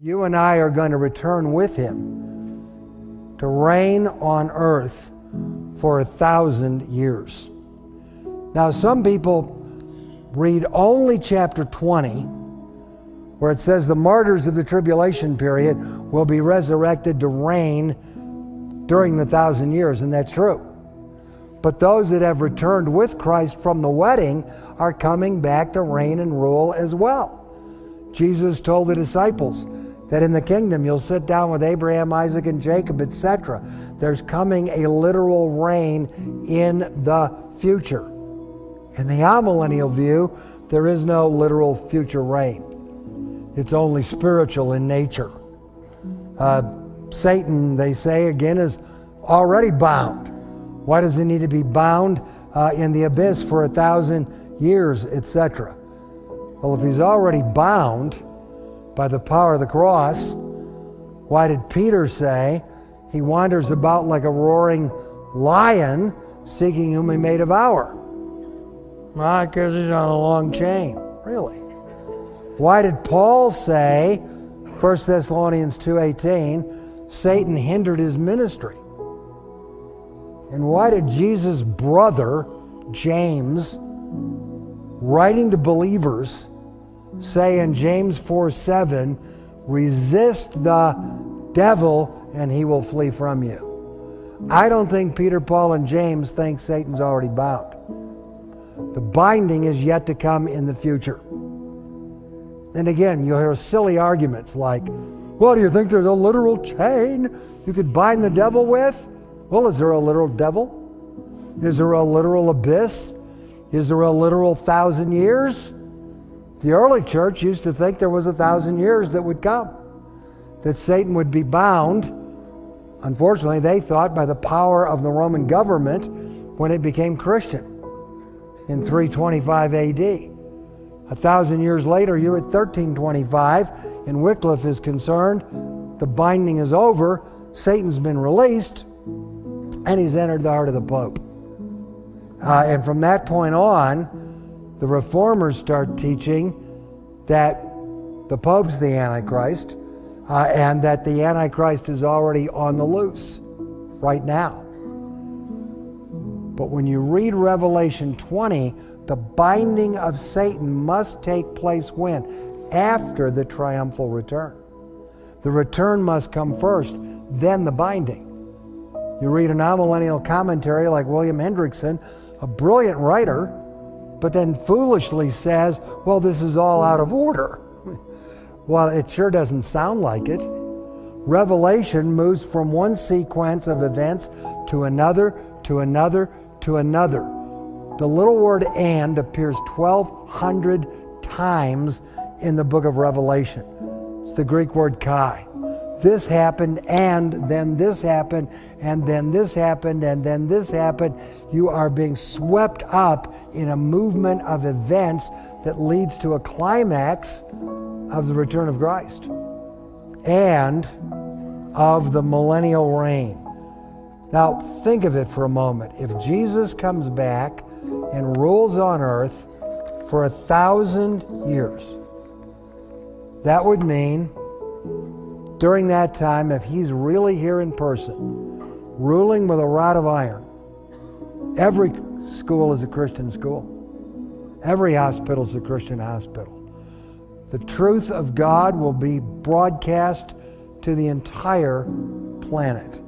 You and I are going to return with him to reign on earth for 1,000 years. Now, some people read only chapter 20, where it says the martyrs of the tribulation period will be resurrected to reign during the 1,000 years, and that's true. But those that have returned with Christ from the wedding are coming back to reign and rule as well. Jesus told the disciples that in the kingdom you'll sit down with Abraham, Isaac, and Jacob, etc. There's coming a literal reign in the future. In the amillennial view, there is no literal future reign. It's only spiritual in nature. Satan, they say, again, is already bound. Why does he need to be bound in the abyss for 1,000 years, etc.? Well, if he's already bound by the power of the cross, why did Peter say he wanders about like a roaring lion seeking whom he may devour? Well, because he's on a long chain. Really? Why did Paul say, 1 Thessalonians 2:18, Satan hindered his ministry? And why did Jesus' brother, James, writing to believers, say in James 4:7, resist the devil and he will flee from you? I don't think Peter, Paul, and James think Satan's already bound. The binding is yet to come in the future. And again, you'll hear silly arguments like, well, do you think there's a literal chain you could bind the devil with? Well, is there a literal devil? Is there a literal abyss? Is there a literal 1,000 years? The early church used to think there was 1,000 years that would come, that Satan would be bound. Unfortunately, they thought by the power of the Roman government when it became Christian in 325 AD. 1,000 years later, you're at 1325, and Wycliffe is concerned the binding is over, Satan's been released, and he's entered the heart of the Pope. And from that point on, the reformers start teaching that the Pope's the Antichrist, and that the Antichrist is already on the loose right now. But when you read Revelation 20, the binding of Satan must take place when? After the triumphal return. The return must come first, then the binding. You read an amillennial commentary like William Hendrickson, a brilliant writer, but then foolishly says, well, this is all out of order. Well, it sure doesn't sound like it. Revelation moves from one sequence of events to another, to another, to another. The little word "and" appears 1,200 times in the book of Revelation. It's the Greek word "kai." This happened, and then this happened, and then this happened, and then this happened. You are being swept up in a movement of events that leads to a climax of the return of Christ and of the millennial reign. Now, think of it for a moment. If Jesus comes back and rules on earth for 1,000 years, that would mean during that time, if he's really here in person, ruling with a rod of iron, every school is a Christian school. Every hospital is a Christian hospital. The truth of God will be broadcast to the entire planet.